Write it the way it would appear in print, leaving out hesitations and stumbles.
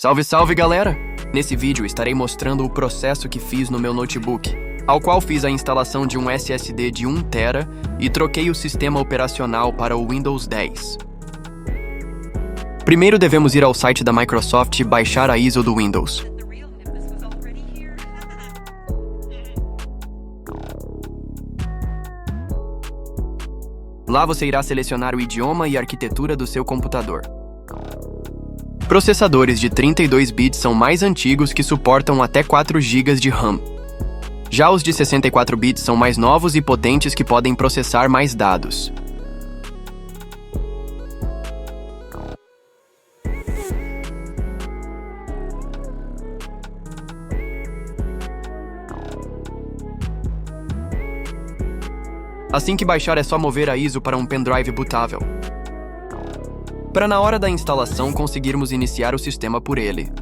Salve, salve, galera! Nesse vídeo estarei mostrando o processo que fiz no meu notebook, ao qual fiz a instalação de um SSD de 1TB e troquei o sistema operacional para o Windows 10. Primeiro devemos ir ao site da Microsoft e baixar a ISO do Windows. Lá você irá selecionar o idioma e arquitetura do seu computador. Processadores de 32 bits são mais antigos que suportam até 4 GB de RAM. Já os de 64 bits são mais novos e potentes que podem processar mais dados. Assim que baixar é só mover a ISO para um pendrive bootável, para na hora da instalação conseguirmos iniciar o sistema por ele.